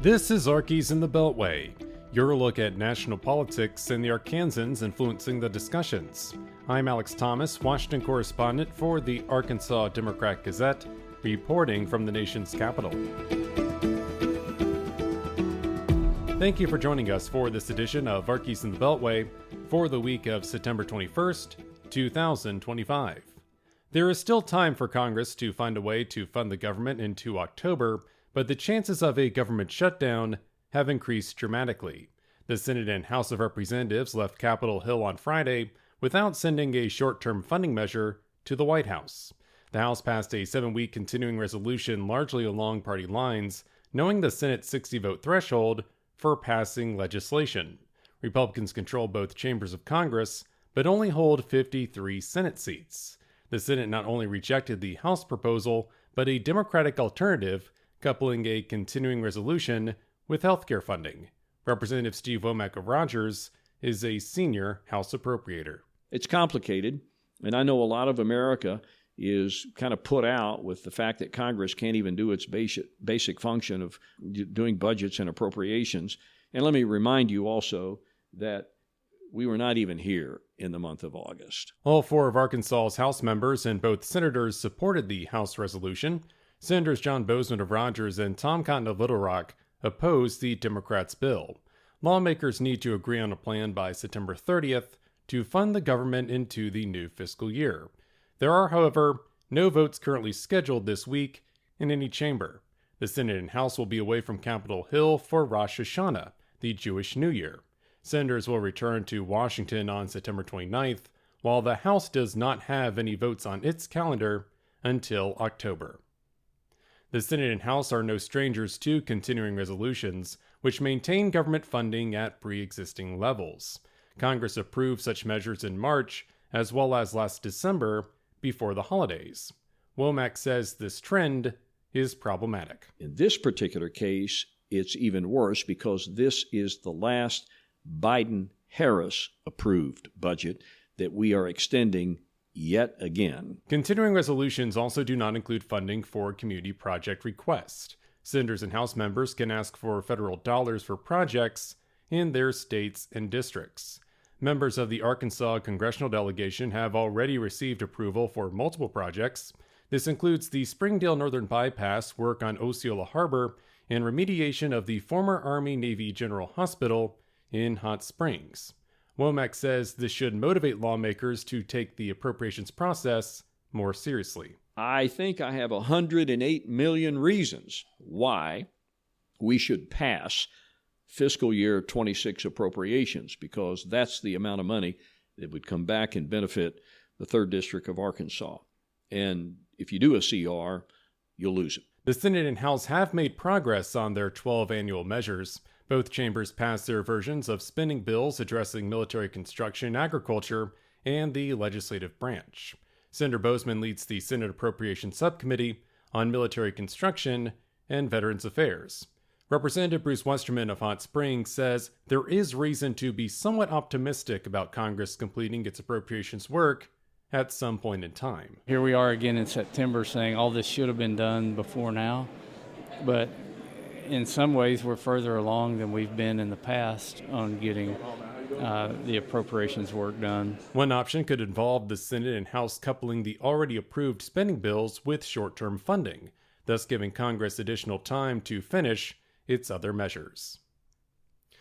This is Arkies in the Beltway, your look at national politics and the Arkansans influencing the discussions. I'm Alex Thomas, Washington correspondent for the Arkansas Democrat-Gazette, reporting from the nation's capital. Thank you for joining us for this edition of Arkies in the Beltway for the week of September 21st, 2025. There is still time for Congress to find a way to fund the government into October, but the chances of a government shutdown have increased dramatically. The Senate and House of Representatives left Capitol Hill on Friday without sending a short-term funding measure to the White House. The House passed a 7-week continuing resolution largely along party lines, knowing the Senate's 60-vote threshold for passing legislation. Republicans control both chambers of Congress, but only hold 53 Senate seats. The Senate not only rejected the House proposal, but a Democratic alternative, coupling a continuing resolution with healthcare funding. Representative Steve Womack of Rogers is a senior House appropriator. It's complicated, and I know a lot of America is kind of put out with the fact that Congress can't even do its basic function of doing budgets and appropriations. And let me remind you also that we were not even here in the month of August. All four of Arkansas's House members and both senators supported the House resolution. Senators John Bozeman of Rogers and Tom Cotton of Little Rock opposed the Democrats' bill. Lawmakers need to agree on a plan by September 30th to fund the government into the new fiscal year. There are, however, no votes currently scheduled this week in any chamber. The Senate and House will be away from Capitol Hill for Rosh Hashanah, the Jewish New Year. Senators will return to Washington on September 29th, while the House does not have any votes on its calendar until October. The Senate and House are no strangers to continuing resolutions, which maintain government funding at pre-existing levels. Congress approved such measures in March, as well as last December, before the holidays. Womack says this trend is problematic. In this particular case, it's even worse because this is the last Biden-Harris approved budget that we are extending yet again. Continuing resolutions also do not include funding for community project requests. Senators and House members can ask for federal dollars for projects in their states and districts. Members of the Arkansas congressional delegation have already received approval for multiple projects. This includes the Springdale Northern Bypass, work on Osceola Harbor, and remediation of the former Army-Navy General Hospital in Hot Springs. Womack says this should motivate lawmakers to take the appropriations process more seriously. I think I have 108 million reasons why we should pass fiscal year 26 appropriations, because that's the amount of money that would come back and benefit the 3rd District of Arkansas. And if you do a CR, you'll lose it. The Senate and House have made progress on their 12 annual measures. Both chambers passed their versions of spending bills addressing military construction, agriculture, and the legislative branch. Senator Bozeman leads the Senate Appropriations Subcommittee on Military Construction and Veterans Affairs. Representative Bruce Westerman of Hot Springs says there is reason to be somewhat optimistic about Congress completing its appropriations work at some point in time. Here we are again in September saying all this should have been done before now, but in some ways we're further along than we've been in the past on getting the appropriations work done. One option could involve the Senate and House coupling the already approved spending bills with short-term funding, thus giving Congress additional time to finish its other measures.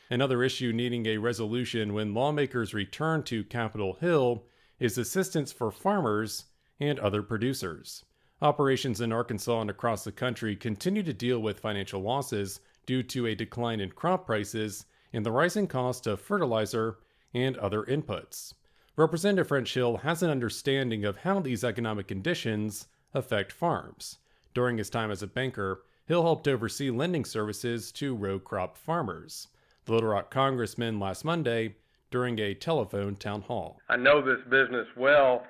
Another issue needing a resolution when lawmakers return to Capitol Hill is assistance for farmers and other producers. Operations in Arkansas and across the country continue to deal with financial losses due to a decline in crop prices and the rising cost of fertilizer and other inputs. Representative French Hill has an understanding of how these economic conditions affect farms. During his time as a banker, Hill helped oversee lending services to row crop farmers. The Little Rock congressman last Monday during a telephone town hall. I know this business well,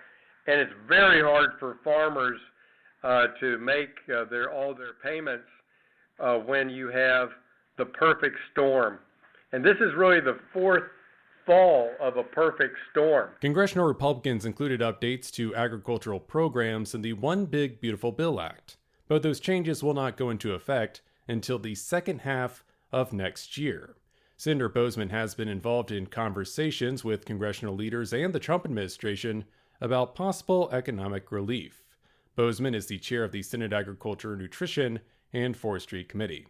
and it's very hard for farmers to make all their payments when you have the perfect storm. And this is really the 4th fall of a perfect storm. Congressional Republicans included updates to agricultural programs in the One Big Beautiful Bill Act, but those changes will not go into effect until the second half of next year. Senator Boozman has been involved in conversations with congressional leaders and the Trump administration about possible economic relief. Boozman is the chair of the Senate Agriculture, Nutrition, and Forestry Committee.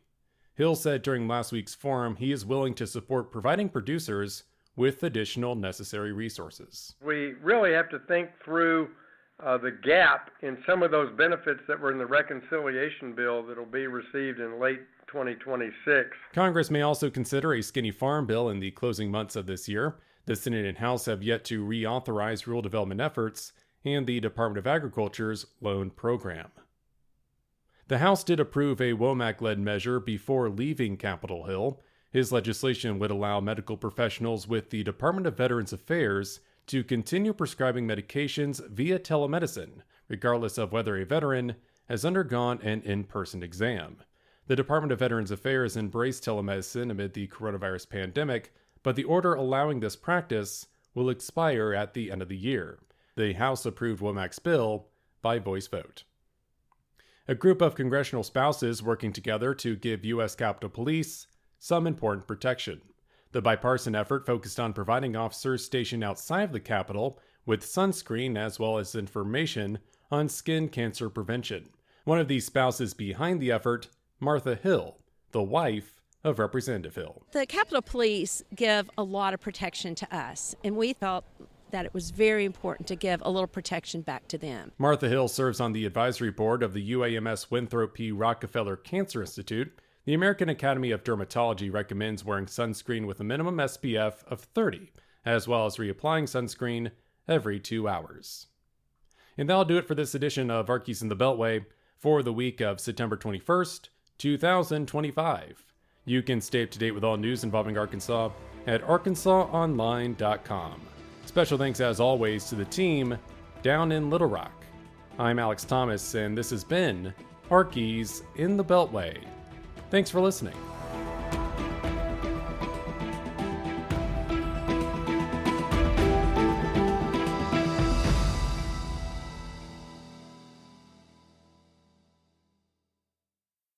Hill said during last week's forum he is willing to support providing producers with additional necessary resources. We really have to think through the gap in some of those benefits that were in the reconciliation bill that will be received in late 2026. Congress may also consider a skinny farm bill in the closing months of this year. The Senate and House have yet to reauthorize rural development efforts and the Department of Agriculture's loan program. The House did approve a Womack-led measure before leaving Capitol Hill. His legislation would allow medical professionals with the Department of Veterans Affairs to continue prescribing medications via telemedicine, regardless of whether a veteran has undergone an in-person exam. The Department of Veterans Affairs embraced telemedicine amid the coronavirus pandemic, but the order allowing this practice will expire at the end of the year. The House approved Womack's bill by voice vote. A group of congressional spouses working together to give U.S. Capitol Police some important protection. The bipartisan effort focused on providing officers stationed outside of the Capitol with sunscreen as well as information on skin cancer prevention. One of these spouses behind the effort, Martha Hill, the wife of Representative Hill. The Capitol Police give a lot of protection to us, and we felt that it was very important to give a little protection back to them. Martha Hill serves on the advisory board of the UAMS Winthrop P. Rockefeller Cancer Institute. The American Academy of Dermatology recommends wearing sunscreen with a minimum SPF of 30, as well as reapplying sunscreen every 2 hours. And that'll do it for this edition of Arkies in the Beltway for the week of September 21st, 2025. You can stay up to date with all news involving Arkansas at arkansasonline.com. Special thanks, as always, to the team down in Little Rock. I'm Alex Thomas, and this has been Arkies in the Beltway. Thanks for listening.